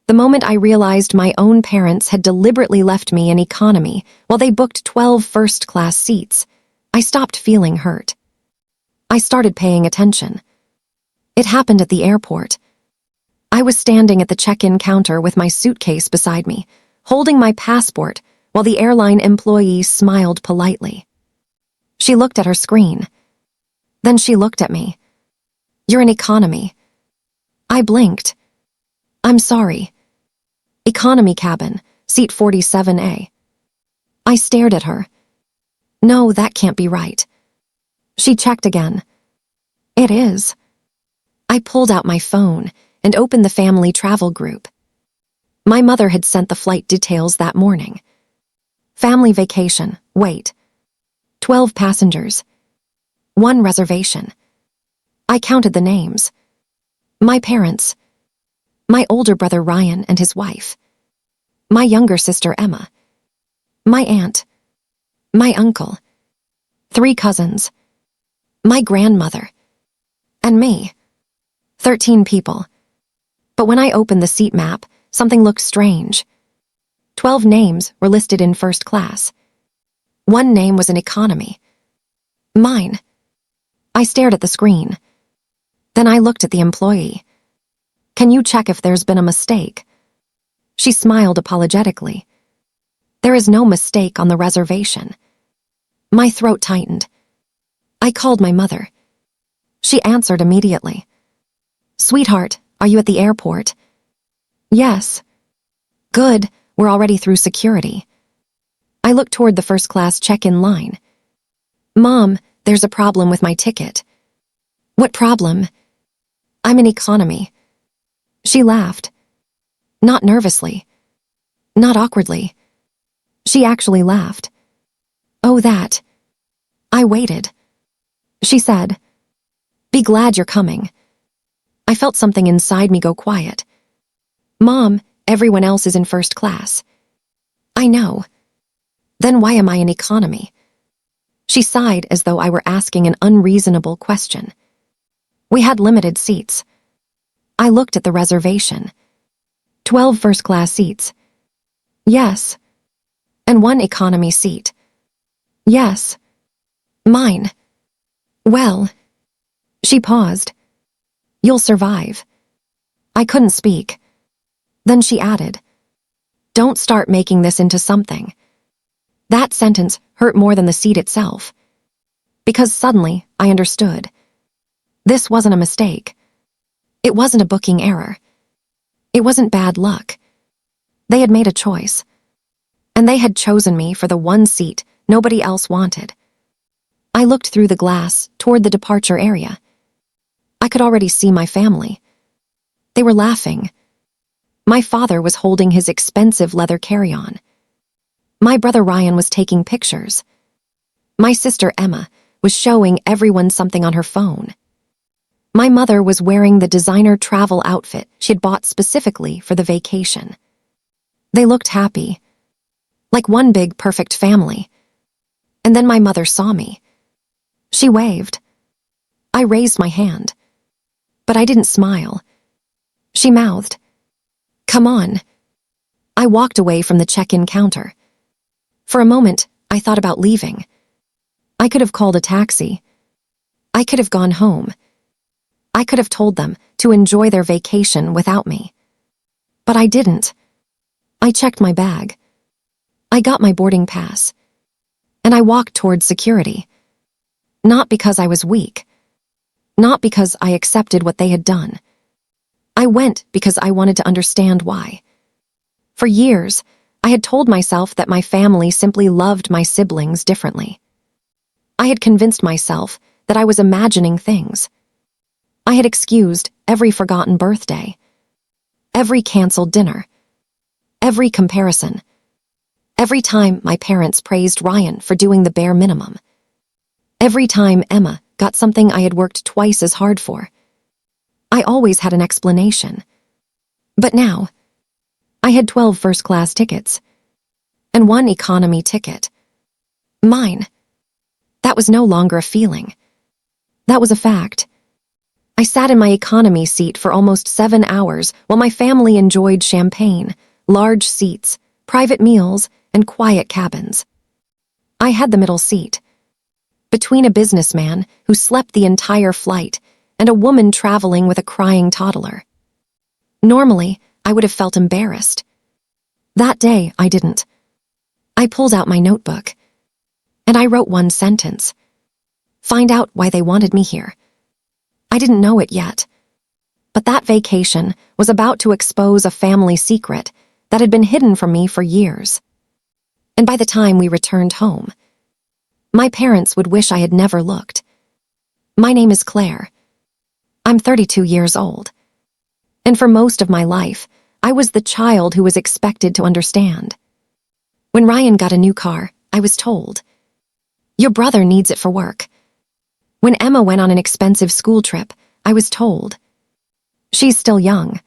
The moment I realized my own parents had deliberately left me in economy while they booked 12 first-class seats, I stopped feeling hurt. I started paying attention. It happened at the airport. I was standing at the check-in counter with my suitcase beside me, holding my passport while the airline employee smiled politely. She looked at her screen. Then she looked at me. "You're in economy." I blinked. "I'm sorry. Economy cabin, seat 47A. I stared at her. "No, that can't be right." She checked again. "It is." I pulled out my phone and opened the family travel group. My mother had sent the flight details that morning. Family vacation, wait. 12 passengers. 1 reservation. I counted the names. My parents. My older brother Ryan and his wife. My younger sister Emma. My aunt. My uncle. 3 cousins. My grandmother. And me. 13 people. But when I opened the seat map, something looked strange. 12 names were listed in first class. 1 name was in economy. Mine. I stared at the screen. Then I looked at the employee. "Can you check if there's been a mistake?" She smiled apologetically. "There is no mistake on the reservation." My throat tightened. I called my mother. She answered immediately. "Sweetheart, are you at the airport?" "Yes." "Good, we're already through security." I looked toward the first-class check-in line. "Mom, there's a problem with my ticket." "What problem?" "I'm in economy." She laughed. Not nervously. Not awkwardly. She actually laughed. "Oh, that." I waited. She said, "Be glad you're coming." I felt something inside me go quiet. "Mom, everyone else is in first class." "I know." "Then why am I in economy?" She sighed as though I were asking an unreasonable question. "We had limited seats." I looked at the reservation. 12 first-class seats. "Yes." "And 1 economy seat." "Yes." "Mine." "Well." She paused. "You'll survive." I couldn't speak. Then she added, "Don't start making this into something." That sentence hurt more than the seat itself. Because suddenly, I understood. This wasn't a mistake. It wasn't a booking error. It wasn't bad luck. They had made a choice. And they had chosen me for the 1 seat nobody else wanted. I looked through the glass toward the departure area. I could already see my family. They were laughing. My father was holding his expensive leather carry-on. My brother Ryan was taking pictures. My sister Emma was showing everyone something on her phone. My mother was wearing the designer travel outfit she had bought specifically for the vacation. They looked happy, like one big perfect family. And then my mother saw me. She waved. I raised my hand. But I didn't smile. She mouthed, "Come on." I walked away from the check-in counter. For a moment, I thought about leaving. I could have called a taxi. I could have gone home. I could have told them to enjoy their vacation without me. But I didn't. I checked my bag. I got my boarding pass. And I walked towards security. Not because I was weak. Not because I accepted what they had done. I went because I wanted to understand why. For years, I had told myself that my family simply loved my siblings differently. I had convinced myself that I was imagining things. I had excused every forgotten birthday, every canceled dinner, every comparison, every time my parents praised Ryan for doing the bare minimum, every time Emma got something I had worked twice as hard for. I always had an explanation. But now, I had 12 first-class tickets, and 1 economy ticket. Mine. That was no longer a feeling. That was a fact. I sat in my economy seat for almost 7 hours while my family enjoyed champagne, large seats, private meals, and quiet cabins. I had the middle seat, between a businessman who slept the entire flight and a woman traveling with a crying toddler. Normally, I would have felt embarrassed. That day, I didn't. I pulled out my notebook, and I wrote one sentence. Find out why they wanted me here. I didn't know it yet, but that vacation was about to expose a family secret that had been hidden from me for years. And by the time we returned home, my parents would wish I had never looked. My name is Claire. I'm 32 years old. And for most of my life, I was the child who was expected to understand. When Ryan got a new car, I was told, "Your brother needs it for work." When Emma went on an expensive school trip, I was told, "She's still young."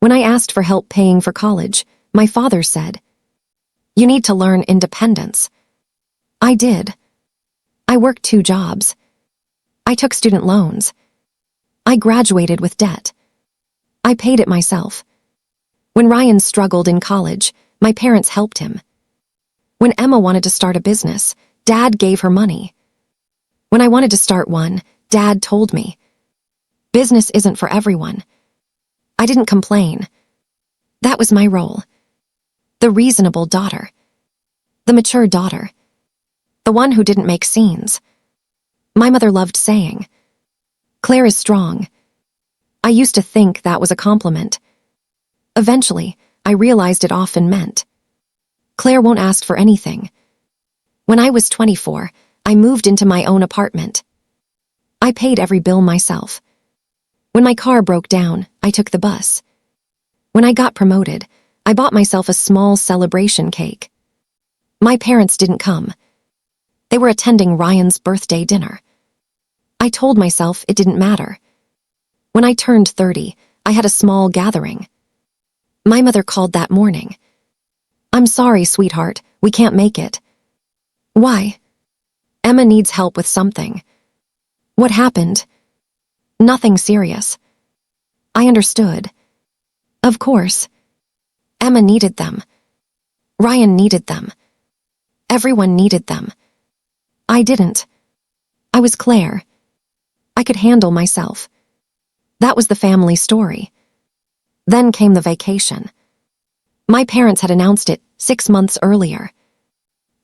When I asked for help paying for college, my father said, "You need to learn independence." I did. I worked 2 jobs. I took student loans. I graduated with debt. I paid it myself. When Ryan struggled in college, my parents helped him. When Emma wanted to start a business, Dad gave her money. When I wanted to start one, Dad told me, "Business isn't for everyone." I didn't complain. That was my role. The reasonable daughter. The mature daughter. The one who didn't make scenes. My mother loved saying, "Claire is strong." I used to think that was a compliment. Eventually, I realized it often meant, "Claire won't ask for anything." When I was 24, I moved into my own apartment. I paid every bill myself. When my car broke down, I took the bus. When I got promoted, I bought myself a small celebration cake. My parents didn't come. They were attending Ryan's birthday dinner. I told myself it didn't matter. When I turned 30, I had a small gathering. My mother called that morning. "I'm sorry, sweetheart, we can't make it." "Why?" "Emma needs help with something." "What happened?" "Nothing serious." I understood. Of course. Emma needed them. Ryan needed them. Everyone needed them. I didn't. I was Claire. I could handle myself. That was the family story. Then came the vacation. My parents had announced it 6 months earlier.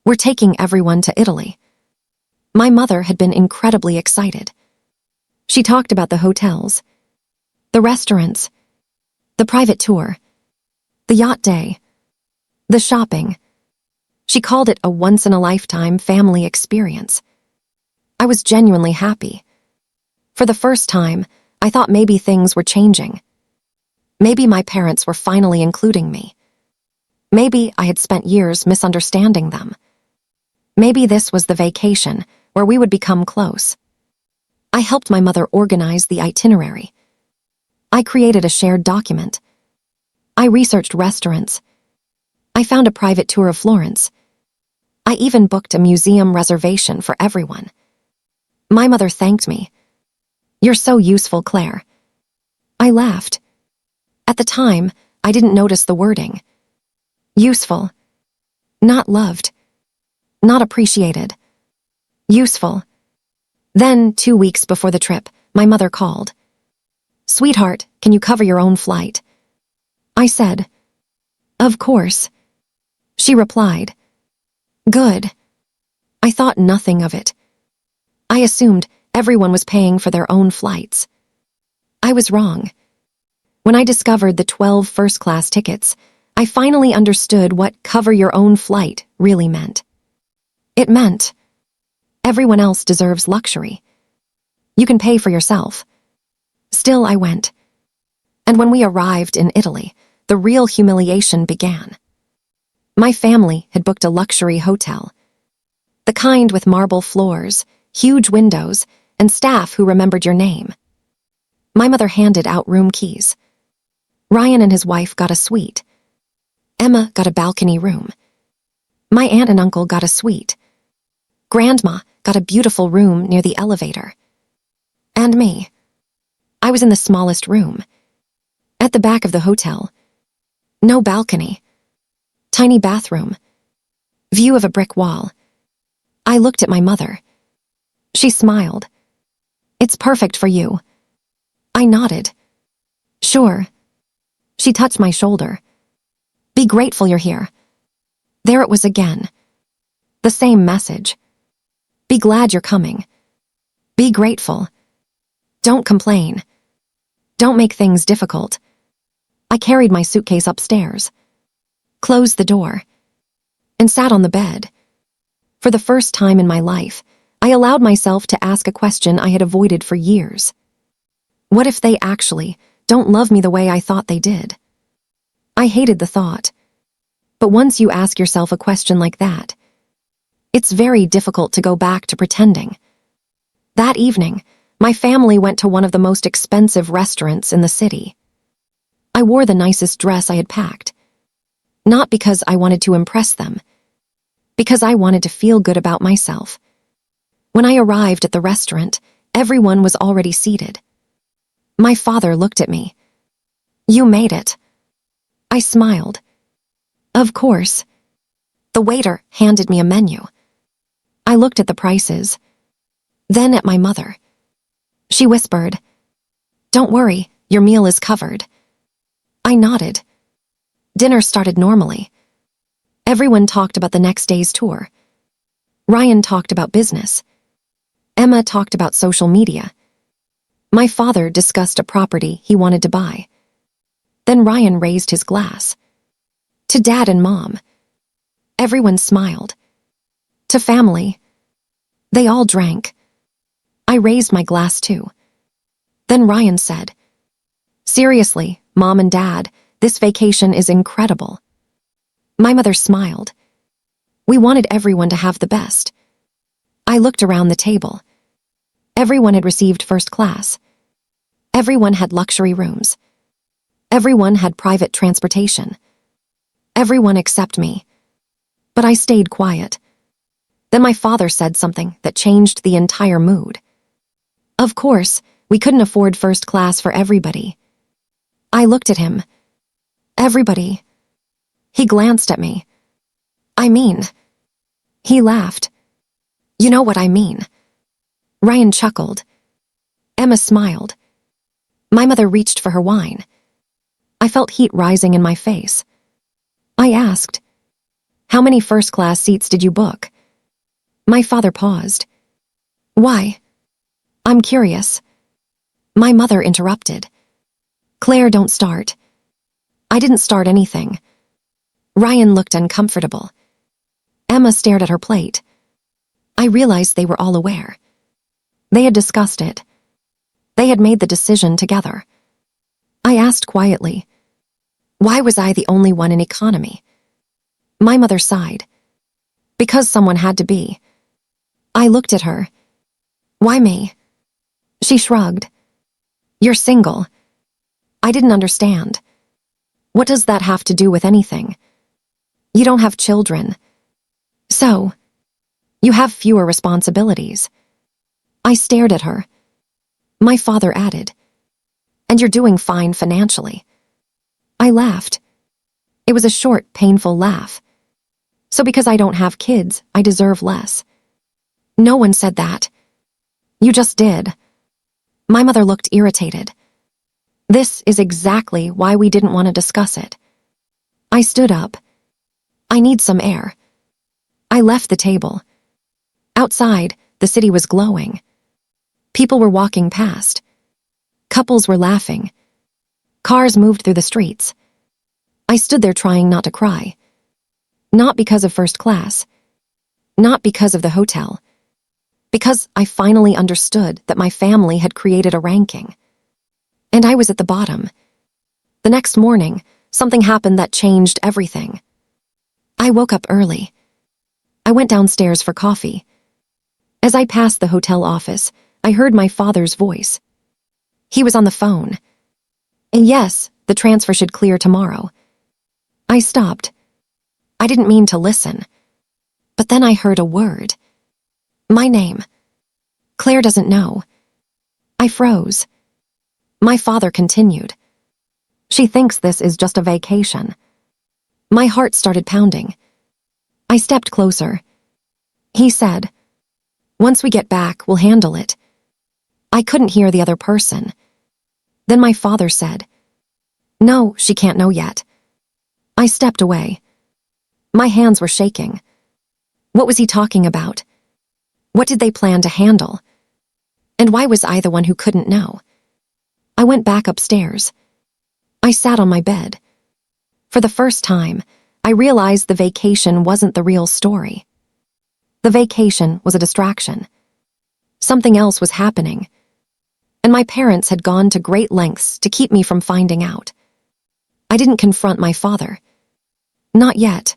"We're taking everyone to Italy." My mother had been incredibly excited. She talked about the hotels, the restaurants, the private tour, the yacht day, the shopping. She called it a once-in-a-lifetime family experience. I was genuinely happy. For the first time, I thought maybe things were changing. Maybe my parents were finally including me. Maybe I had spent years misunderstanding them. Maybe this was the vacation where we would become close. I helped my mother organize the itinerary. I created a shared document. I researched restaurants. I found a private tour of Florence. I even booked a museum reservation for everyone. My mother thanked me. "You're so useful, Claire." I laughed. At the time, I didn't notice the wording. Useful. Not loved. Not appreciated. Useful. Then, 2 weeks before the trip, my mother called. "Sweetheart, can you cover your own flight?" I said, "Of course." She replied, "Good." I thought nothing of it. I assumed everyone was paying for their own flights. I was wrong. When I discovered the 12 first-class tickets, I finally understood what cover your own flight really meant. It meant everyone else deserves luxury. You can pay for yourself. Still, I went. And when we arrived in Italy, the real humiliation began. My family had booked a luxury hotel. The kind with marble floors, huge windows, and staff who remembered your name. My mother handed out room keys. Ryan and his wife got a suite. Emma got a balcony room. My aunt and uncle got a suite. Grandma got a beautiful room near the elevator. And me. I was in the smallest room, at the back of the hotel. No balcony. Tiny bathroom. View of a brick wall. I looked at my mother. She smiled. "It's perfect for you." I nodded. "Sure." She touched my shoulder. "Be grateful you're here." There it was again. The same message. Be glad you're coming. Be grateful. Don't complain. Don't make things difficult. I carried my suitcase upstairs, closed the door, and sat on the bed. For the first time in my life, I allowed myself to ask a question I had avoided for years. What if they actually don't love me the way I thought they did? I hated the thought. But once you ask yourself a question like that, it's very difficult to go back to pretending. That evening, my family went to one of the most expensive restaurants in the city. I wore the nicest dress I had packed. Not because I wanted to impress them, because I wanted to feel good about myself. When I arrived at the restaurant, everyone was already seated. My father looked at me. "You made it." I smiled. "Of course." The waiter handed me a menu. I looked at the prices, then at my mother. She whispered, "Don't worry, your meal is covered." I nodded. Dinner started normally. Everyone talked about the next day's tour. Ryan talked about business. Emma talked about social media. My father discussed a property he wanted to buy. Then Ryan raised his glass. To Dad and Mom. Everyone smiled. To family. They all drank. I raised my glass too. Then Ryan said, "Seriously, Mom and Dad, this vacation is incredible." My mother smiled. We wanted everyone to have the best. I looked around the table. Everyone had received first class. Everyone had luxury rooms. Everyone had private transportation. Everyone except me. But I stayed quiet. Then my father said something that changed the entire mood. Of course, we couldn't afford first class for everybody. I looked at him. Everybody. He glanced at me. I mean. He laughed. You know what I mean. Ryan chuckled. Emma smiled. My mother reached for her wine. I felt heat rising in my face. I asked, "How many first-class seats did you book?" My father paused. "Why?" "I'm curious." My mother interrupted. "Claire, don't start." I didn't start anything. Ryan looked uncomfortable. Emma stared at her plate. I realized they were all aware. They had discussed it. They had made the decision together. I asked quietly, why was I the only one in economy? My mother sighed. Because someone had to be. I looked at her. Why me? She shrugged. You're single. I didn't understand. What does that have to do with anything? You don't have children. So, you have fewer responsibilities. I stared at her. My father added, and you're doing fine financially. I laughed. It was a short, painful laugh. So because I don't have kids, I deserve less. No one said that. You just did. My mother looked irritated. This is exactly why we didn't want to discuss it. I stood up. I need some air. I left the table. Outside, the city was glowing. People were walking past. Couples were laughing. Cars moved through the streets. I stood there trying not to cry. Not because of first class. Not because of the hotel. Because I finally understood that my family had created a ranking. And I was at the bottom. The next morning, something happened that changed everything. I woke up early. I went downstairs for coffee. As I passed the hotel office, I heard my father's voice. He was on the phone. And yes, the transfer should clear tomorrow. I stopped. I didn't mean to listen. But then I heard a word. My name. Claire doesn't know. I froze. My father continued. She thinks this is just a vacation. My heart started pounding. I stepped closer. He said, once we get back, we'll handle it. I couldn't hear the other person. Then my father said, no, she can't know yet. I stepped away. My hands were shaking. What was he talking about? What did they plan to handle? And why was I the one who couldn't know? I went back upstairs. I sat on my bed. For the first time, I realized the vacation wasn't the real story. The vacation was a distraction. Something else was happening. And my parents had gone to great lengths to keep me from finding out. I didn't confront my father. Not yet.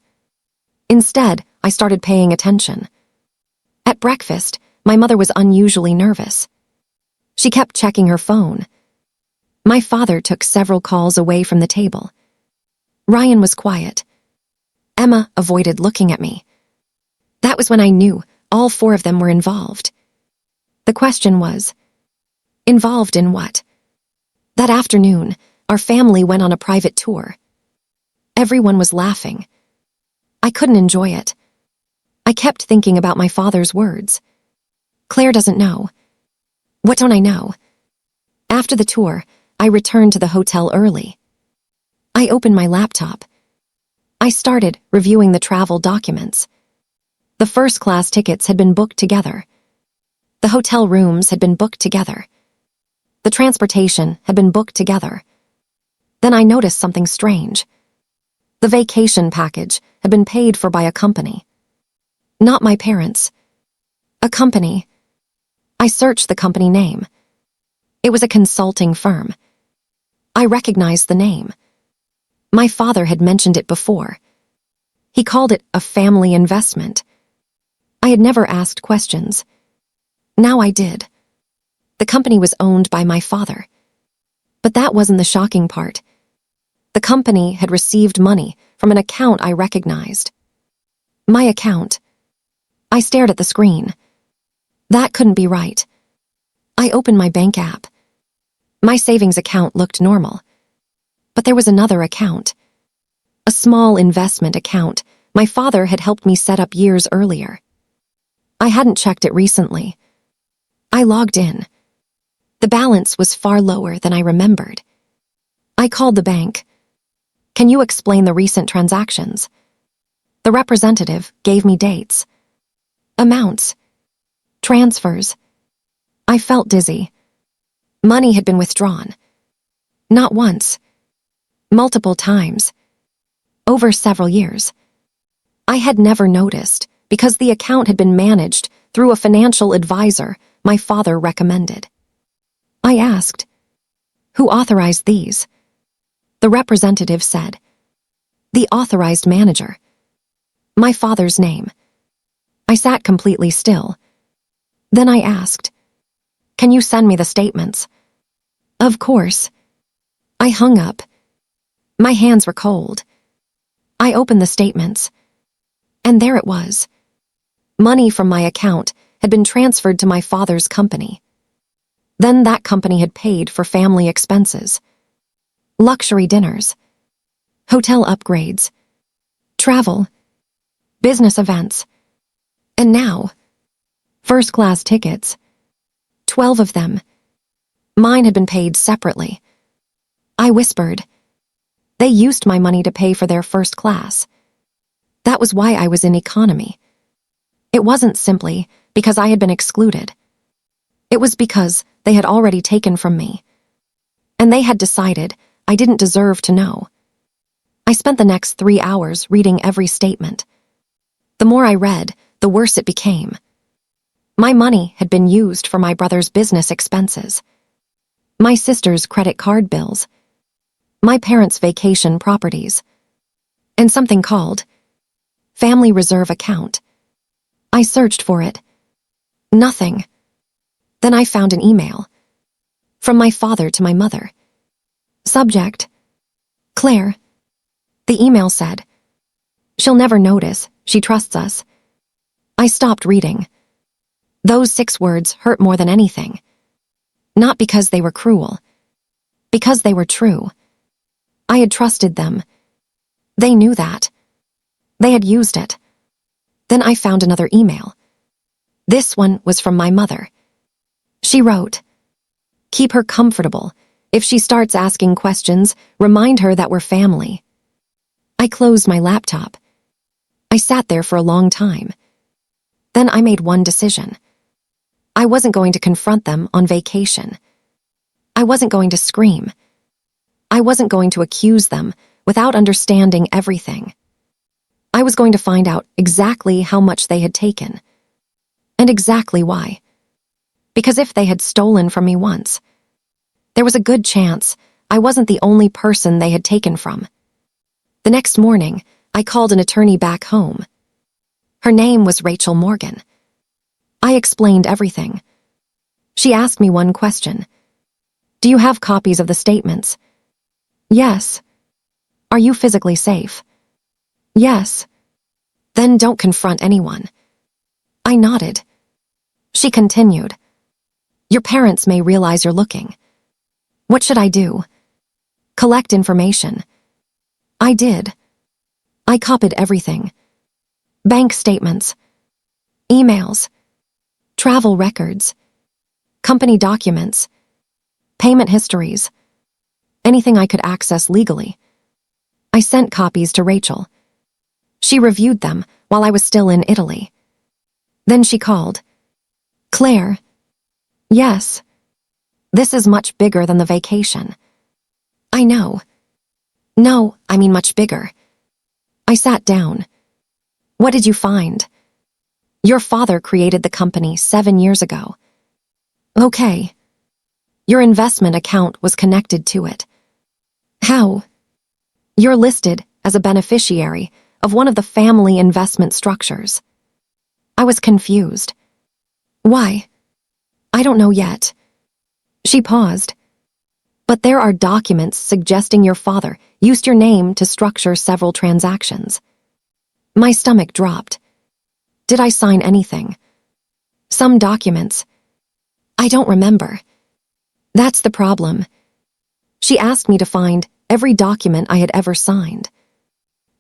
Instead, I started paying attention. At breakfast, my mother was unusually nervous. She kept checking her phone. My father took several calls away from the table. Ryan was quiet. Emma avoided looking at me. That was when I knew all four of them were involved. The question was, involved in what? That afternoon, our family went on a private tour. Everyone was laughing. I couldn't enjoy it. I kept thinking about my father's words. Claire doesn't know. What don't I know? After the tour, I returned to the hotel early. I opened my laptop. I started reviewing the travel documents. The first-class tickets had been booked together. The hotel rooms had been booked together. The transportation had been booked together. Then I noticed something strange. The vacation package had been paid for by a company. Not my parents. A company. I searched the company name. It was a consulting firm. I recognized the name. My father had mentioned it before. He called it a family investment. I had never asked questions. Now I did. The company was owned by my father. But that wasn't the shocking part. The company had received money from an account I recognized. My account. I stared at the screen. That couldn't be right. I opened my bank app. My savings account looked normal. But there was another account. A small investment account my father had helped me set up years earlier. I hadn't checked it recently. I logged in. The balance was far lower than I remembered. I called the bank. Can you explain the recent transactions? The representative gave me dates. Amounts. Transfers. I felt dizzy. Money had been withdrawn. Not once. Multiple times. Over several years. I had never noticed because the account had been managed through a financial advisor my father recommended. I asked, who authorized these? The representative said, the authorized manager. My father's name. I sat completely still. Then I asked, can you send me the statements? Of course. I hung up. My hands were cold. I opened the statements. And there it was. Money from my account had been transferred to my father's company. Then that company had paid for family expenses. Luxury dinners. Hotel upgrades. Travel. Business events. And now, first-class tickets. 12 of them. Mine had been paid separately. I whispered. They used my money to pay for their first class. That was why I was in economy. It wasn't simply because I had been excluded. It was because they had already taken from me. And they had decided I didn't deserve to know. I spent the next 3 hours reading every statement. The more I read, the worse it became. My money had been used for my brother's business expenses, my sister's credit card bills, my parents' vacation properties, and something called Family Reserve Account. I searched for it. Nothing. Then I found an email. From my father to my mother. Subject: Claire. The email said, she'll never notice, she trusts us. I stopped reading. Those 6 words hurt more than anything. Not because they were cruel, Because they were true. I had trusted them. They knew that. They had used it. Then I found another email. This one was from my mother. She wrote, "Keep her comfortable. If she starts asking questions, remind her that we're family." I closed my laptop. I sat there for a long time. Then I made one decision. I wasn't going to confront them on vacation. I wasn't going to scream. I wasn't going to accuse them without understanding everything. I was going to find out exactly how much they had taken. And exactly why. Because if they had stolen from me once, there was a good chance I wasn't the only person they had taken from. The next morning, I called an attorney back home. Her name was Rachel Morgan. I explained everything. She asked me one question. "Do you have copies of the statements?" "Yes." "Are you physically safe?" "Yes." "Then don't confront anyone." I nodded. She continued, "Your parents may realize you're looking. What should I do?" "Collect information." I did. I copied everything. Bank statements, emails, travel records, company documents, payment histories, anything I could access legally. I sent copies to Rachel. She reviewed them while I was still in Italy. Then she called. "Claire." "Yes." "This is much bigger than the vacation." "I know." "No, I mean much bigger." I sat down. "What did you find?" "Your father created the company 7 years ago." "Okay." "Your investment account was connected to it." "How?" "You're listed as a beneficiary of one of the family investment structures." I was confused. "Why?" "I don't know yet." She paused. "But there are documents suggesting your father used your name to structure several transactions." My stomach dropped. Did I sign anything? Some documents. I don't remember. That's the problem. She asked me to find every document I had ever signed.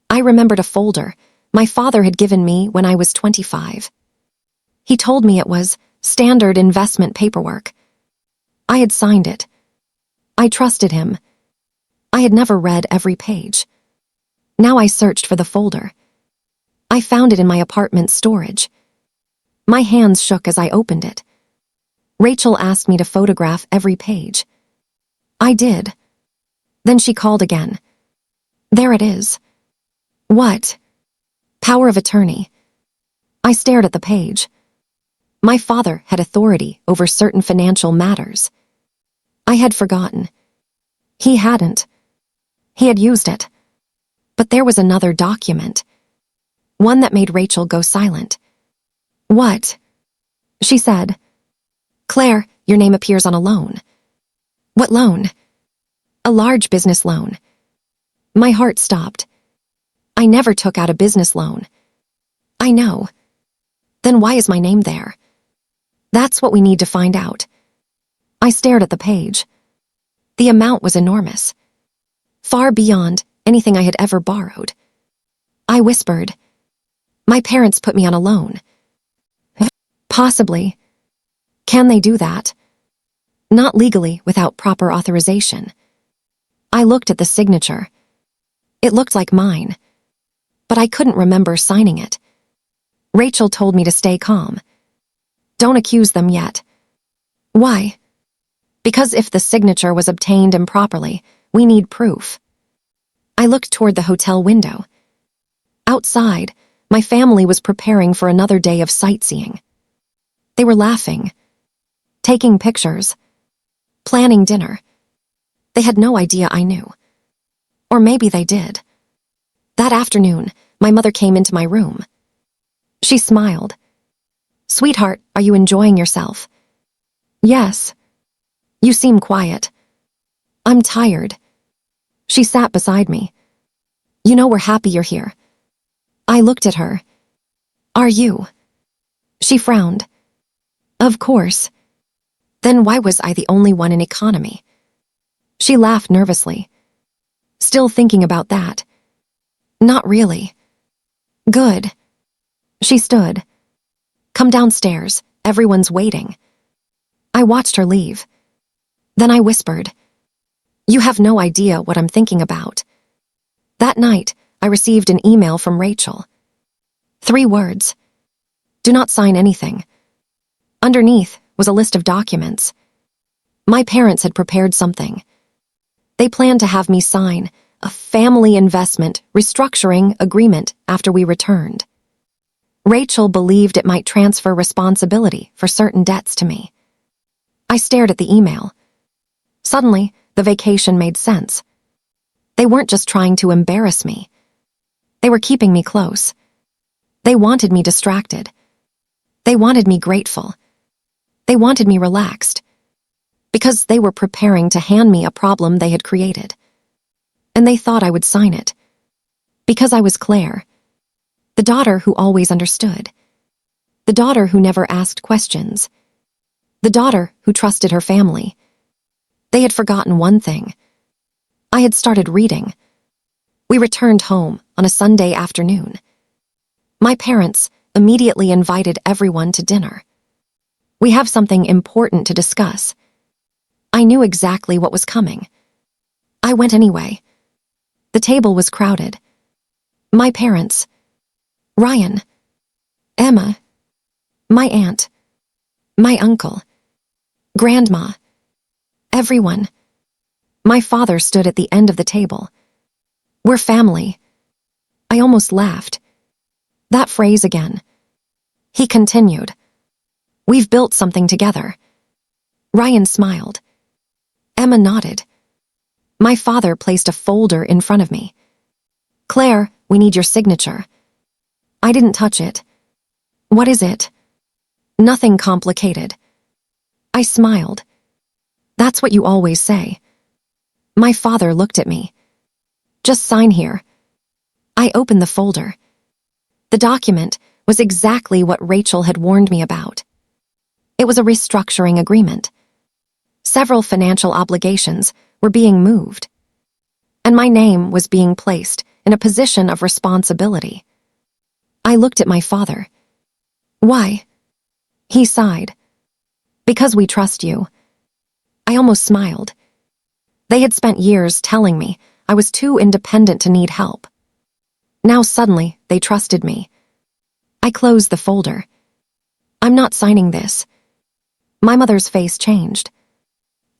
I remembered a folder my father had given me when I was 25. He told me it was standard investment paperwork. I had signed it. I trusted him. I had never read every page. Now I searched for the folder. I found it in my apartment storage. My hands shook as I opened it. Rachel asked me to photograph every page. I did. Then she called again. "There it is." "What?" "Power of attorney." I stared at the page. My father had authority over certain financial matters. I had forgotten. He hadn't. He had used it. But there was another document. One that made Rachel go silent. "What?" She said, "Claire, your name appears on a loan." "What loan?" "A large business loan." My heart stopped. I never took out a business loan. "I know." "Then why is my name there?" "That's what we need to find out." I stared at the page. The amount was enormous. Far beyond anything I had ever borrowed. I whispered, "My parents put me on a loan." "Possibly." "Can they do that?" "Not legally without proper authorization." I looked at the signature. It looked like mine. But I couldn't remember signing it. Rachel told me to stay calm. "Don't accuse them yet." "Why?" "Because if the signature was obtained improperly, we need proof." I looked toward the hotel window. Outside, my family was preparing for another day of sightseeing. They were laughing, taking pictures, planning dinner. They had no idea I knew. Or maybe they did. That afternoon, my mother came into my room. She smiled. "Sweetheart, are you enjoying yourself?" "Yes." "You seem quiet." "I'm tired." She sat beside me. "You know we're happy you're here." I looked at her. "Are you?" She frowned. "Of course." "Then why was I the only one in economy?" She laughed nervously. Still thinking about that? Not really. Good. She stood. Come downstairs. Everyone's waiting. I watched her leave. Then I whispered, You have no idea what I'm thinking about. That night, I received an email from Rachel. 3 words. Do not sign anything. Underneath was a list of documents. My parents had prepared something. They planned to have me sign a family investment restructuring agreement after we returned. Rachel believed it might transfer responsibility for certain debts to me. I stared at the email. Suddenly, the vacation made sense. They weren't just trying to embarrass me. They were keeping me close. They wanted me distracted. They wanted me grateful. They wanted me relaxed. Because they were preparing to hand me a problem they had created. And they thought I would sign it. Because I was Claire. The daughter who always understood. The daughter who never asked questions. The daughter who trusted her family. They had forgotten one thing. I had started reading. We returned home on a Sunday afternoon. My parents immediately invited everyone to dinner. We have something important to discuss. I knew exactly what was coming. I went anyway. The table was crowded. My parents, Ryan, Emma, my aunt, my uncle, grandma, everyone. My father stood at the end of the table. We're family. I almost laughed. That phrase again. He continued. We've built something together. Ryan smiled. Emma nodded. My father placed a folder in front of me. Claire, we need your signature. I didn't touch it. What is it? Nothing complicated. I smiled. That's what you always say. My father looked at me. Just sign here. I opened the folder. The document was exactly what Rachel had warned me about. It was a restructuring agreement. Several financial obligations were being moved. And my name was being placed in a position of responsibility. I looked at my father. Why? He sighed. Because we trust you. I almost smiled. They had spent years telling me I was too independent to need help. Now suddenly, they trusted me. I closed the folder. I'm not signing this. My mother's face changed.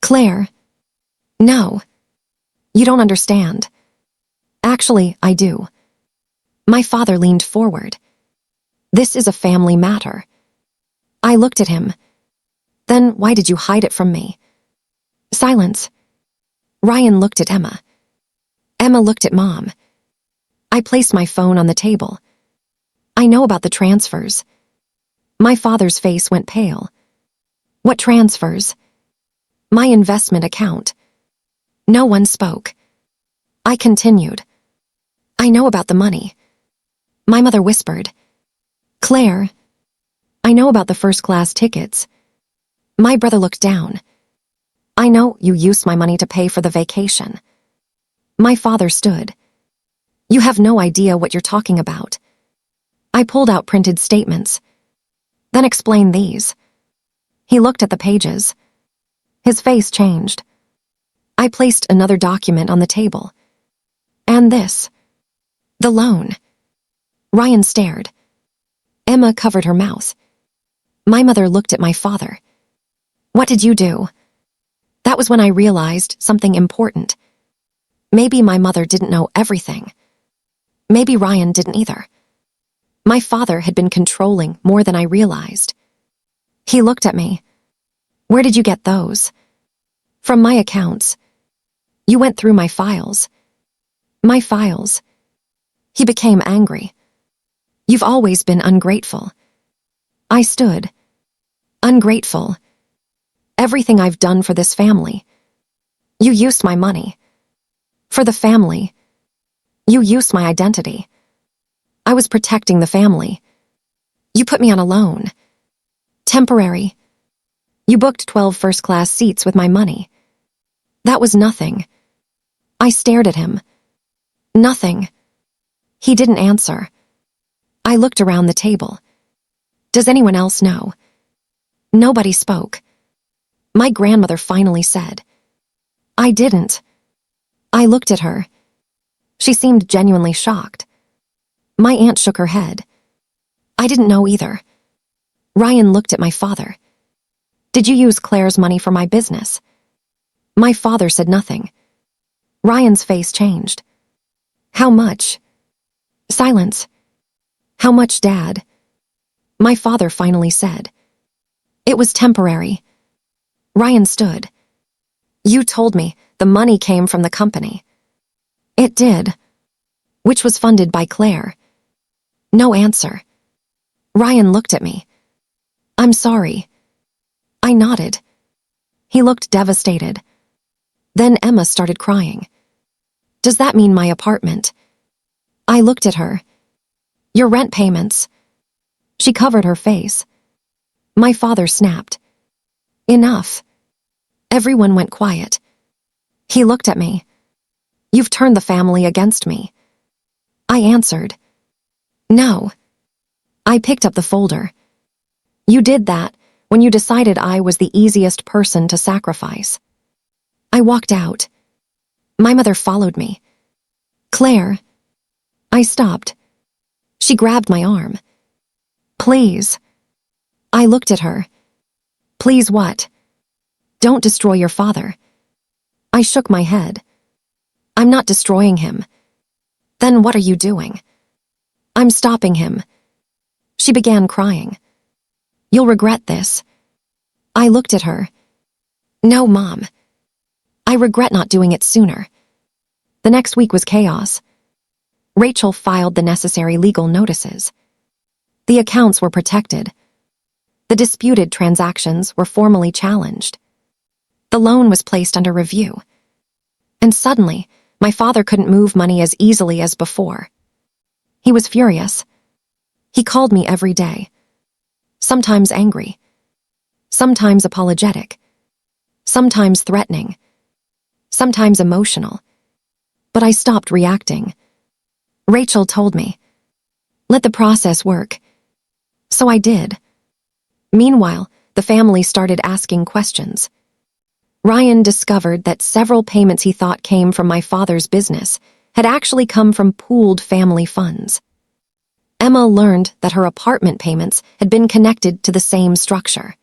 Claire. No. You don't understand. Actually, I do. My father leaned forward. This is a family matter. I looked at him. Then why did you hide it from me? Silence. Ryan looked at Emma. Emma looked at Mom. I placed my phone on the table. I know about the transfers. My father's face went pale. What transfers? My investment account. No one spoke. I continued. I know about the money. My mother whispered. Claire. I know about the first-class tickets. My brother looked down. I know you used my money to pay for the vacation. My father stood. You have no idea what you're talking about. I pulled out printed statements. Then explained these. He looked at the pages. His face changed. I placed another document on the table. And this. The loan. Ryan stared. Emma covered her mouth. My mother looked at my father. What did you do? That was when I realized something important. Maybe my mother didn't know everything. Maybe Ryan didn't either. My father had been controlling more than I realized. He looked at me. Where did you get those? From my accounts. You went through my files. My files. He became angry. You've always been ungrateful. I stood. Ungrateful. Everything I've done for this family. You used my money. For the family. You used my identity. I was protecting the family. You put me on a loan. Temporary. You booked 12 first-class seats with my money. That was nothing. I stared at him. Nothing. He didn't answer. I looked around the table. Does anyone else know? Nobody spoke. My grandmother finally said. I didn't. I looked at her. She seemed genuinely shocked. My aunt shook her head. I didn't know either. Ryan looked at my father. Did you use Claire's money for my business? My father said nothing. Ryan's face changed. How much? Silence. How much, Dad? My father finally said. It was temporary. Ryan stood. You told me the money came from the company. It did. Which was funded by Claire. No answer. Ryan looked at me. I'm sorry. I nodded. He looked devastated. Then Emma started crying. Does that mean my apartment? I looked at her. Your rent payments. She covered her face. My father snapped. Enough. Everyone went quiet. He looked at me. You've turned the family against me. I answered. No. I picked up the folder. You did that when you decided I was the easiest person to sacrifice. I walked out. My mother followed me. Claire. I stopped. She grabbed my arm. Please. I looked at her. Please what? Don't destroy your father. I shook my head. I'm not destroying him. Then what are you doing? I'm stopping him. She began crying. You'll regret this. I looked at her. No, Mom. I regret not doing it sooner. The next week was chaos. Rachel filed the necessary legal notices. The accounts were protected. The disputed transactions were formally challenged. The loan was placed under review. And suddenly, my father couldn't move money as easily as before. He was furious. He called me every day. Sometimes angry. Sometimes apologetic. Sometimes threatening. Sometimes emotional. But I stopped reacting. Rachel told me, let the process work. So I did. Meanwhile, the family started asking questions. Ryan discovered that several payments he thought came from my father's business had actually come from pooled family funds. Emma learned that her apartment payments had been connected to the same structure.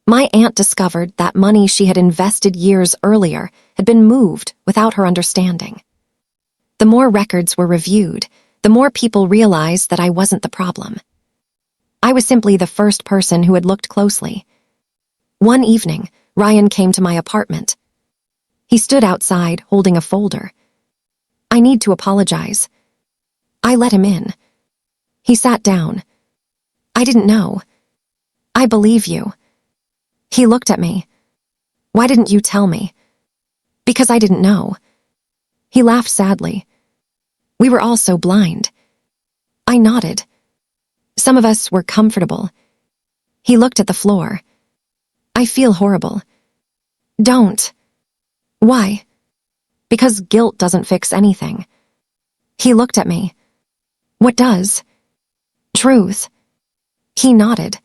My aunt discovered that money she had invested years earlier had been moved without her understanding. The more records were reviewed, the more people realized that I wasn't the problem. I was simply the first person who had looked closely. One evening, Ryan came to my apartment. He stood outside holding a folder. I need to apologize. I let him in. He sat down. I didn't know. I believe you. He looked at me. Why didn't you tell me? Because I didn't know. He laughed sadly. We were all so blind. I nodded. Some of us were comfortable. He looked at the floor. I feel horrible. Don't. Why? Because guilt doesn't fix anything. He looked at me. What does? Truth. He nodded.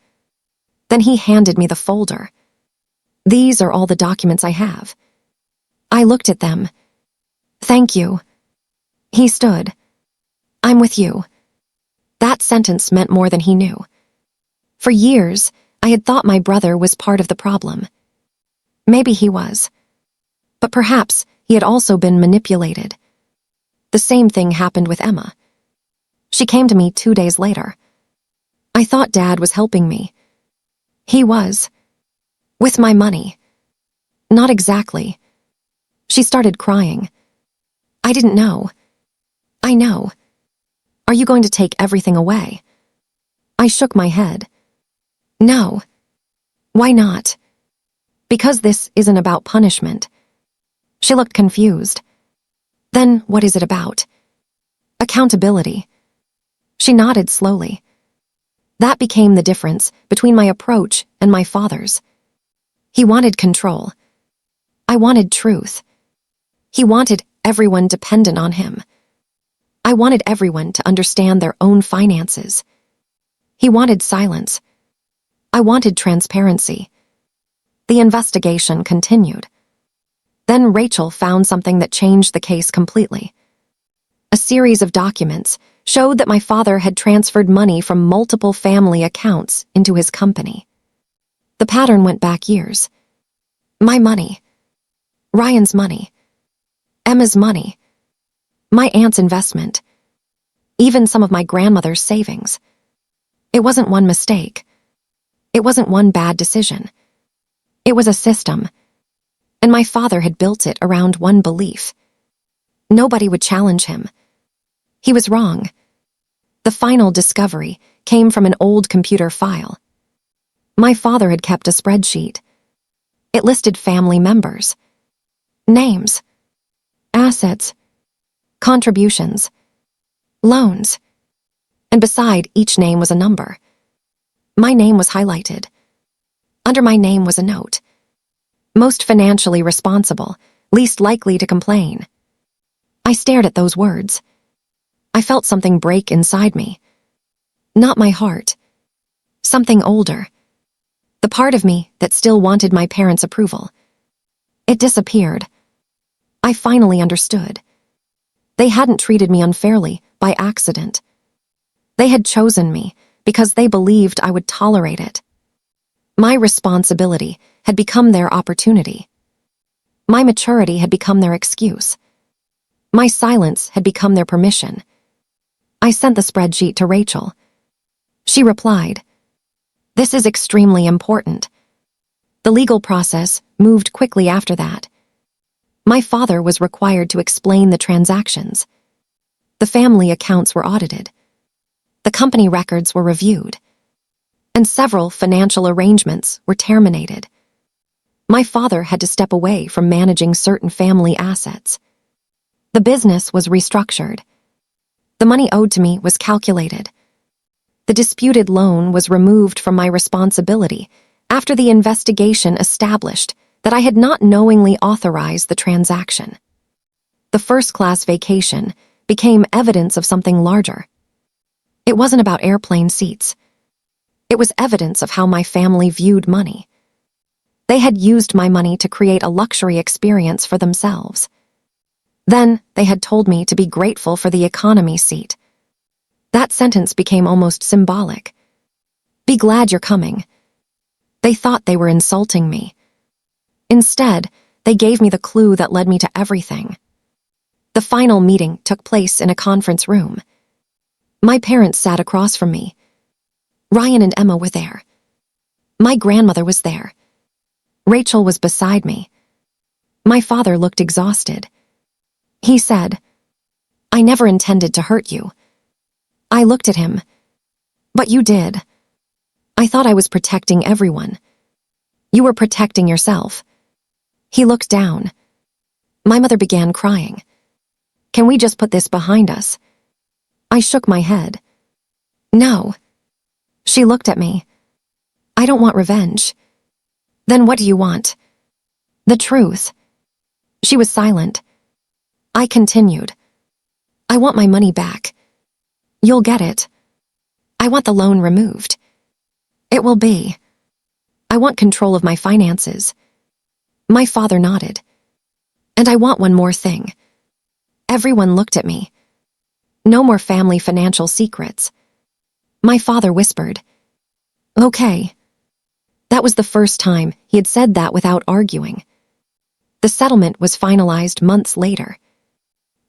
Then he handed me the folder. These are all the documents I have. I looked at them. Thank you. He stood. I'm with you. That sentence meant more than he knew. For years, I had thought my brother was part of the problem. Maybe he was. But perhaps he had also been manipulated. The same thing happened with Emma. She came to me 2 days later. I thought Dad was helping me. He was. With my money. Not exactly. She started crying. I didn't know. I know. Are you going to take everything away? I shook my head. No. Why not? Because this isn't about punishment. She looked confused. Then what is it about? Accountability. She nodded slowly. That became the difference between my approach and my father's. He wanted control. I wanted truth. He wanted everyone dependent on him. I wanted everyone to understand their own finances. He wanted silence. I wanted transparency. The investigation continued. Then Rachel found something that changed the case completely. A series of documents showed that my father had transferred money from multiple family accounts into his company. The pattern went back years. My money. Ryan's money. Emma's money. My aunt's investment. Even some of my grandmother's savings. It wasn't one mistake. It wasn't one bad decision. It was a system. And my father had built it around one belief. Nobody would challenge him. He was wrong. The final discovery came from an old computer file. My father had kept a spreadsheet. It listed family members, names, assets, contributions, loans, and beside each name was a number. My name was highlighted. Under my name was a note. Most financially responsible, least likely to complain. I stared at those words. I felt something break inside me. Not my heart. Something older. The part of me that still wanted my parents' approval. It disappeared. I finally understood. They hadn't treated me unfairly by accident. They had chosen me because they believed I would tolerate it. My responsibility had become their opportunity. My maturity had become their excuse. My silence had become their permission. I sent the spreadsheet to Rachel. She replied, "This is extremely important." The legal process moved quickly after that. My father was required to explain the transactions. The family accounts were audited. The company records were reviewed. And several financial arrangements were terminated. My father had to step away from managing certain family assets. The business was restructured. The money owed to me was calculated. The disputed loan was removed from my responsibility after the investigation established that I had not knowingly authorized the transaction. The first-class vacation became evidence of something larger. It wasn't about airplane seats. It was evidence of how my family viewed money. They had used my money to create a luxury experience for themselves. Then they had told me to be grateful for the economy seat. That sentence became almost symbolic. Be glad you're coming. They thought they were insulting me. Instead, they gave me the clue that led me to everything. The final meeting took place in a conference room. My parents sat across from me. Ryan and Emma were there. My grandmother was there. Rachel was beside me. My father looked exhausted. He said, "I never intended to hurt you." I looked at him. "But you did." I thought I was protecting everyone. "You were protecting yourself." He looked down. My mother began crying. "Can we just put this behind us?" I shook my head. "No." She looked at me. "I don't want revenge." "Then what do you want?" "The truth." She was silent. I continued. "I want my money back." "You'll get it." "I want the loan removed." "It will be." "I want control of my finances." My father nodded. "And I want one more thing." Everyone looked at me. "No more family financial secrets." My father whispered, "Okay." That was the first time he had said that without arguing. The settlement was finalized months later.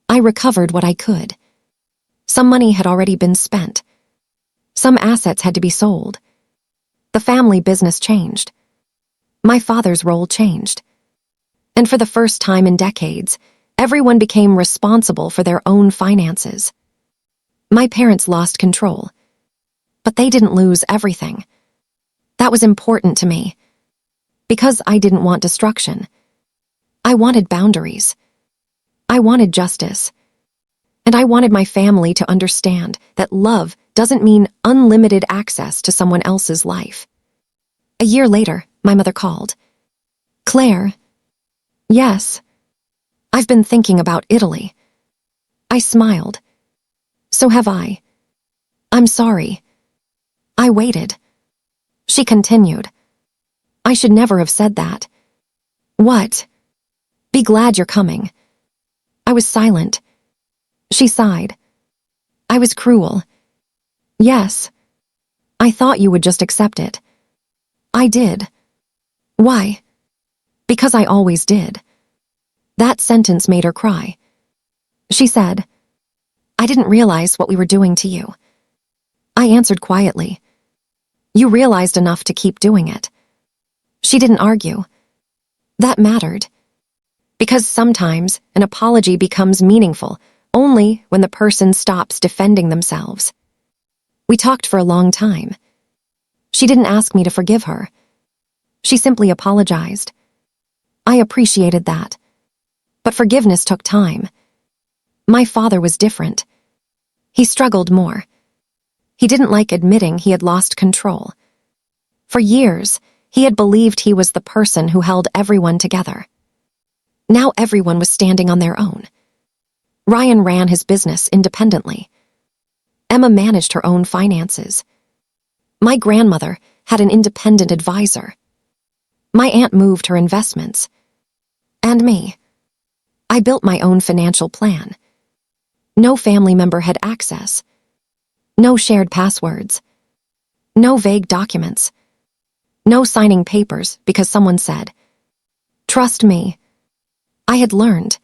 I recovered what I could. Some money had already been spent. Some assets had to be sold. The family business changed. My father's role changed. And for the first time in decades, everyone became responsible for their own finances. My parents lost control. But they didn't lose everything. That was important to me. Because I didn't want destruction. I wanted boundaries. I wanted justice. And I wanted my family to understand that love doesn't mean unlimited access to someone else's life. A year later, my mother called. "Claire, Yes. I've been thinking about Italy. I smiled. So have I. I'm sorry. I waited. She continued. I should never have said that. What? Be glad you're coming. I was silent. She sighed. I was cruel. Yes. I thought you would just accept it. I did. Why? Because I always did. That sentence made her cry. She said, I didn't realize what we were doing to you. I answered quietly. You realized enough to keep doing it. She didn't argue. That mattered. Because sometimes an apology becomes meaningful only when the person stops defending themselves. We talked for a long time. She didn't ask me to forgive her. She simply apologized. I appreciated that. But forgiveness took time. My father was different. He struggled more. He didn't like admitting he had lost control. For years, he had believed he was the person who held everyone together. Now everyone was standing on their own. Ryan ran his business independently. Emma managed her own finances. My grandmother had an independent advisor. My aunt moved her investments. And me. I built my own financial plan. No family member had access. No shared passwords. No vague documents. No signing papers because someone said, trust me. I had learned.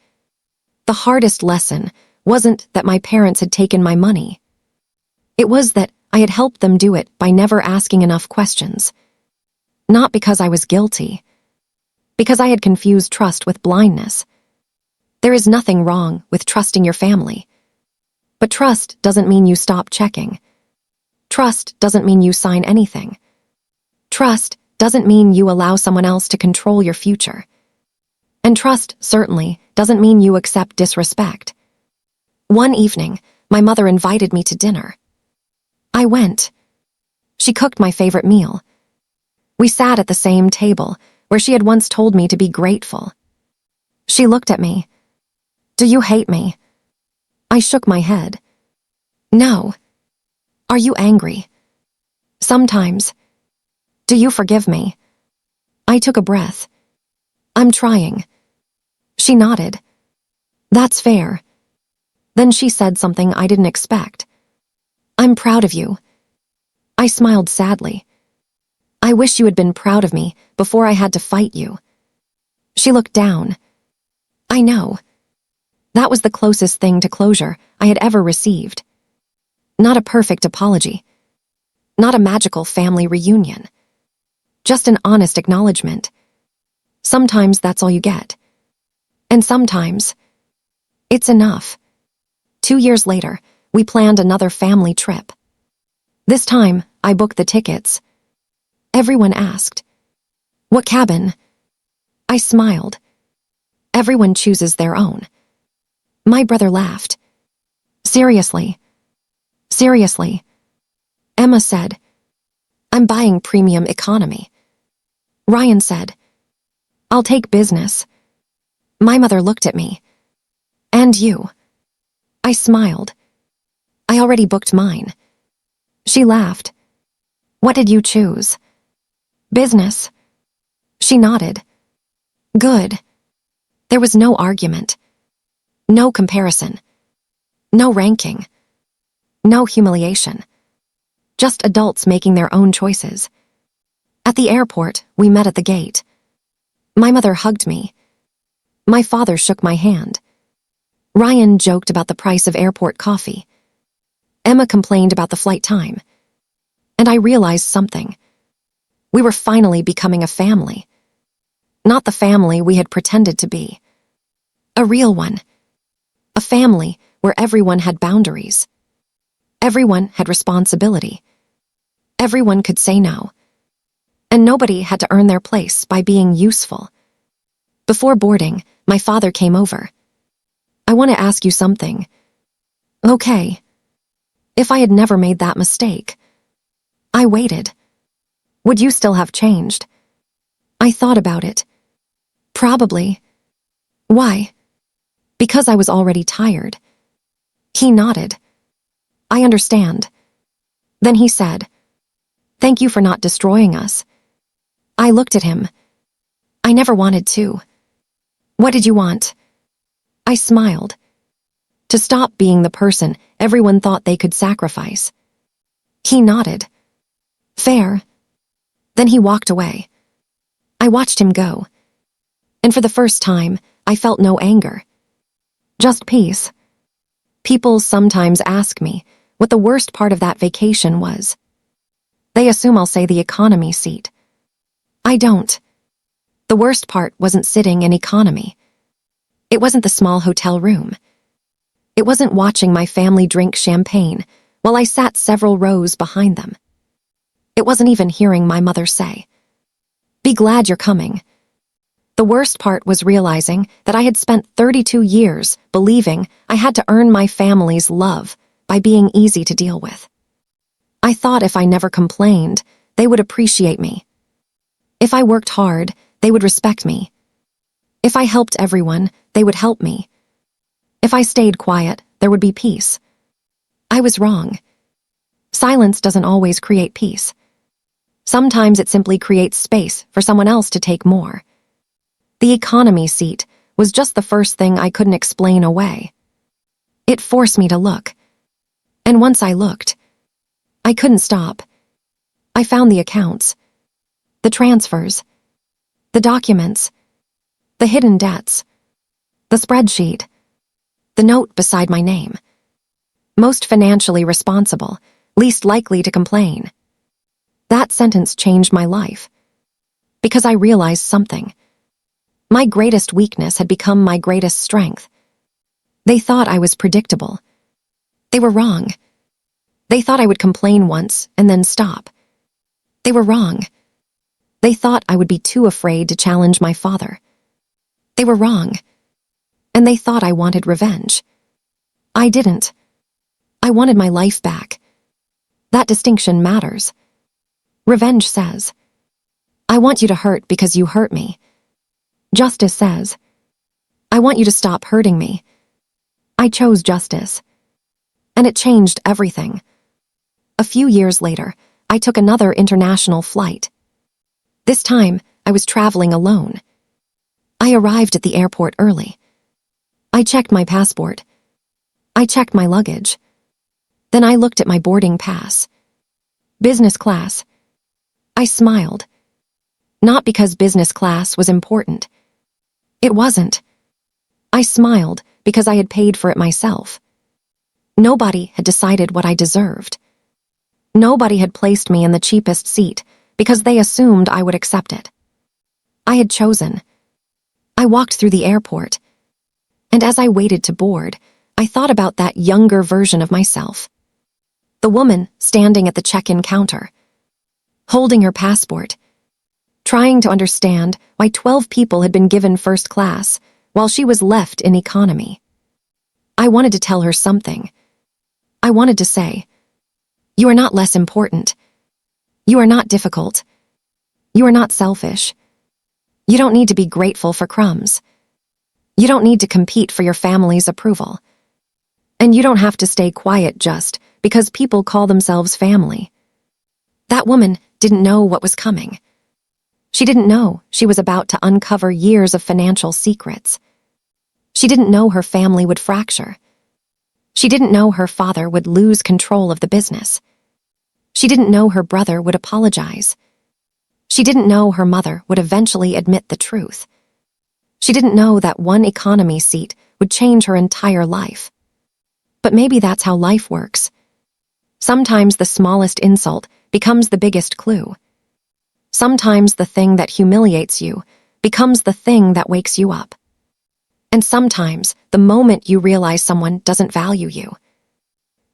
The hardest lesson wasn't that my parents had taken my money. It was that I had helped them do it by never asking enough questions. Not because I was guilty. Because I had confused trust with blindness. There is nothing wrong with trusting your family. But trust doesn't mean you stop checking. Trust doesn't mean you sign anything. Trust doesn't mean you allow someone else to control your future. And trust certainly doesn't mean you accept disrespect. One evening, my mother invited me to dinner. I went. She cooked my favorite meal. We sat at the same table where she had once told me to be grateful. She looked at me. Do you hate me? I shook my head. No. Are you angry? Sometimes. Do you forgive me? I took a breath. I'm trying. She nodded. That's fair. Then she said something I didn't expect. I'm proud of you. I smiled sadly. I wish you had been proud of me before I had to fight you. She looked down. I know. That was the closest thing to closure I had ever received. Not a perfect apology. Not a magical family reunion. Just an honest acknowledgement. Sometimes that's all you get. And sometimes, it's enough. 2 years later, we planned another family trip. This time, I booked the tickets. Everyone asked, what cabin? I smiled. Everyone chooses their own. My brother laughed. Seriously. Seriously. Emma said, I'm buying premium economy. Ryan said, I'll take business. My mother looked at me. And you? I smiled. I already booked mine. She laughed. What did you choose? Business. She nodded. Good. There was no argument. No comparison. No ranking. No humiliation. Just adults making their own choices. At the airport, we met at the gate. My mother hugged me. My father shook my hand. Ryan joked about the price of airport coffee. Emma complained about the flight time. And I realized something. We were finally becoming a family. Not the family we had pretended to be. A real one. A family where everyone had boundaries. Everyone had responsibility. Everyone could say no. And nobody had to earn their place by being useful. Before boarding, my father came over. I want to ask you something. Okay. If I had never made that mistake. I waited. Would you still have changed? I thought about it. Probably. Why? Because I was already tired. He nodded. I understand. Then he said, "Thank you for not destroying us." I looked at him. I never wanted to. What did you want? I smiled. To stop being the person everyone thought they could sacrifice. He nodded. Fair. Then he walked away. I watched him go. And for the first time, I felt no anger. Just peace. People sometimes ask me what the worst part of that vacation was. They assume I'll say the economy seat. I don't. The worst part wasn't sitting in economy. It wasn't the small hotel room. It wasn't watching my family drink champagne while I sat several rows behind them. It wasn't even hearing my mother say, "Be glad you're coming." The worst part was realizing that I had spent 32 years believing I had to earn my family's love by being easy to deal with. I thought if I never complained, they would appreciate me. If I worked hard, they would respect me. If I helped everyone, they would help me. If I stayed quiet, there would be peace. I was wrong. Silence doesn't always create peace. Sometimes it simply creates space for someone else to take more. The economy seat was just the first thing I couldn't explain away. It forced me to look. And once I looked, I couldn't stop. I found the accounts, the transfers, the documents, the hidden debts, the spreadsheet, the note beside my name. Most financially responsible, least likely to complain. That sentence changed my life. Because I realized something. My greatest weakness had become my greatest strength. They thought I was predictable. They were wrong. They thought I would complain once and then stop. They were wrong. They thought I would be too afraid to challenge my father. They were wrong. And they thought I wanted revenge. I didn't. I wanted my life back. That distinction matters. Revenge says, "I want you to hurt because you hurt me." Justice says, "I want you to stop hurting me." I chose justice. And it changed everything. A few years later, I took another international flight. This time, I was traveling alone. I arrived at the airport early. I checked my passport. I checked my luggage. Then I looked at my boarding pass. Business class. I smiled. Not because business class was important. It wasn't. I smiled because I had paid for it myself. Nobody had decided what I deserved. Nobody had placed me in the cheapest seat because they assumed I would accept it. I had chosen. I walked through the airport, and as I waited to board, I thought about that younger version of myself. The woman standing at the check-in counter, holding her passport, trying to understand why 12 people had been given first class while she was left in economy. I wanted to tell her something. I wanted to say, "You are not less important. You are not difficult. You are not selfish. You don't need to be grateful for crumbs. You don't need to compete for your family's approval. And you don't have to stay quiet just because people call themselves family." That woman didn't know what was coming. She didn't know she was about to uncover years of financial secrets. She didn't know her family would fracture. She didn't know her father would lose control of the business. She didn't know her brother would apologize. She didn't know her mother would eventually admit the truth. She didn't know that one economy seat would change her entire life. But maybe that's how life works. Sometimes the smallest insult becomes the biggest clue. Sometimes the thing that humiliates you becomes the thing that wakes you up. And sometimes the moment you realize someone doesn't value you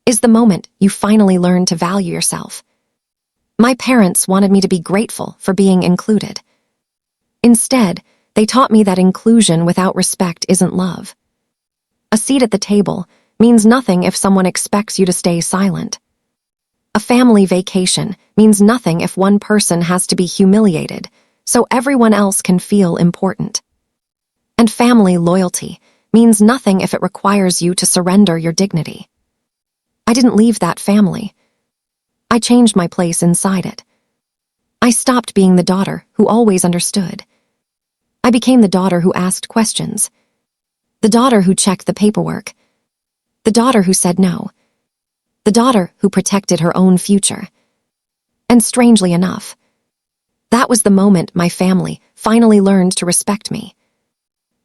is the moment you finally learn to value yourself. My parents wanted me to be grateful for being included. Instead, they taught me that inclusion without respect isn't love. A seat at the table means nothing if someone expects you to stay silent. A family vacation means nothing if one person has to be humiliated so everyone else can feel important. And family loyalty means nothing if it requires you to surrender your dignity. I didn't leave that family. I changed my place inside it. I stopped being the daughter who always understood. I became the daughter who asked questions. The daughter who checked the paperwork. The daughter who said no. The daughter who protected her own future. And strangely enough, that was the moment my family finally learned to respect me.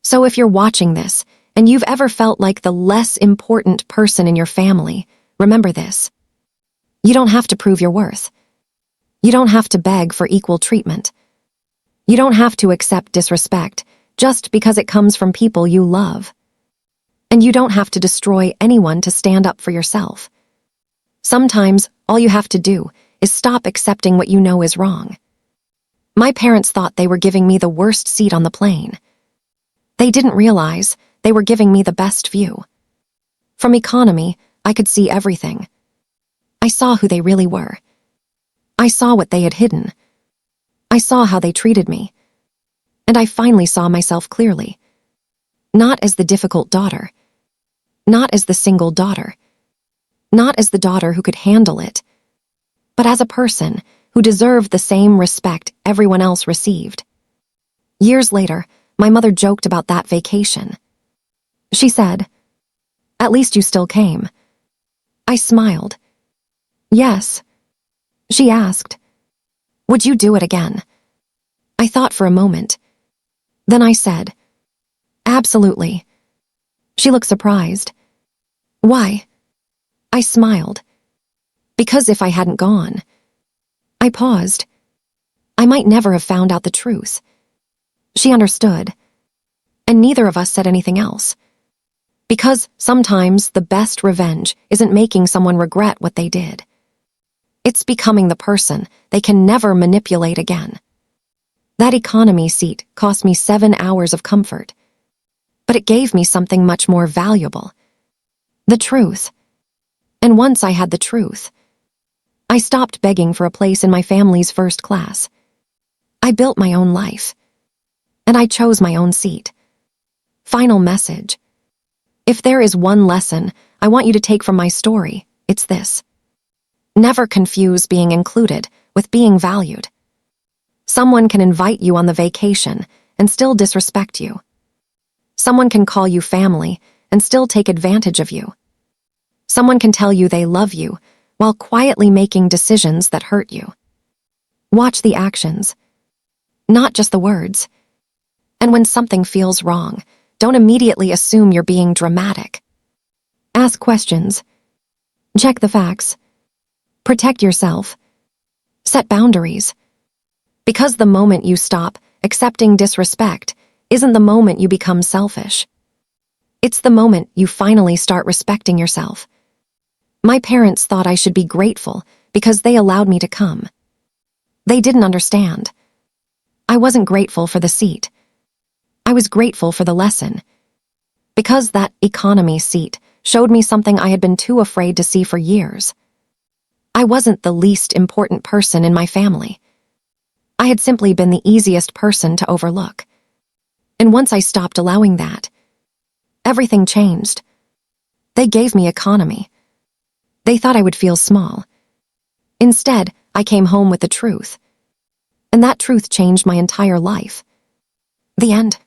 So if you're watching this and you've ever felt like the less important person in your family, remember this. You don't have to prove your worth. You don't have to beg for equal treatment. You don't have to accept disrespect just because it comes from people you love. And you don't have to destroy anyone to stand up for yourself. Sometimes all you have to do is stop accepting what you know is wrong. My parents thought they were giving me the worst seat on the plane. They didn't realize they were giving me the best view. From economy, I could see everything. I saw who they really were. I saw what they had hidden. I saw how they treated me. And I finally saw myself clearly. Not as the difficult daughter. Not as the single daughter. Not as the daughter who could handle it. But as a person who deserved the same respect everyone else received. Years later, my mother joked about that vacation. She said, "At least you still came." I smiled. "Yes." She asked, "Would you do it again?" I thought for a moment. Then I said, "Absolutely." She looked surprised. "Why?" I smiled. "Because if I hadn't gone." I paused. "I might never have found out the truth." She understood. And neither of us said anything else. Because sometimes the best revenge isn't making someone regret what they did. It's becoming the person they can never manipulate again. That economy seat cost me 7 hours of comfort. But it gave me something much more valuable. The truth. And once I had the truth, I stopped begging for a place in my family's first class. I built my own life. And I chose my own seat. Final message. If there is one lesson I want you to take from my story, it's this. Never confuse being included with being valued. Someone can invite you on the vacation and still disrespect you. Someone can call you family and still take advantage of you. Someone can tell you they love you while quietly making decisions that hurt you. Watch the actions, not just the words. And when something feels wrong, don't immediately assume you're being dramatic. Ask questions. Check the facts. Protect yourself. Set boundaries. Because the moment you stop accepting disrespect isn't the moment you become selfish. It's the moment you finally start respecting yourself. My parents thought I should be grateful because they allowed me to come. They didn't understand. I wasn't grateful for the seat. I was grateful for the lesson. Because that economy seat showed me something I had been too afraid to see for years. I wasn't the least important person in my family. I had simply been the easiest person to overlook. And once I stopped allowing that, everything changed. They gave me economy. They thought I would feel small. Instead, I came home with the truth. And that truth changed my entire life. The end.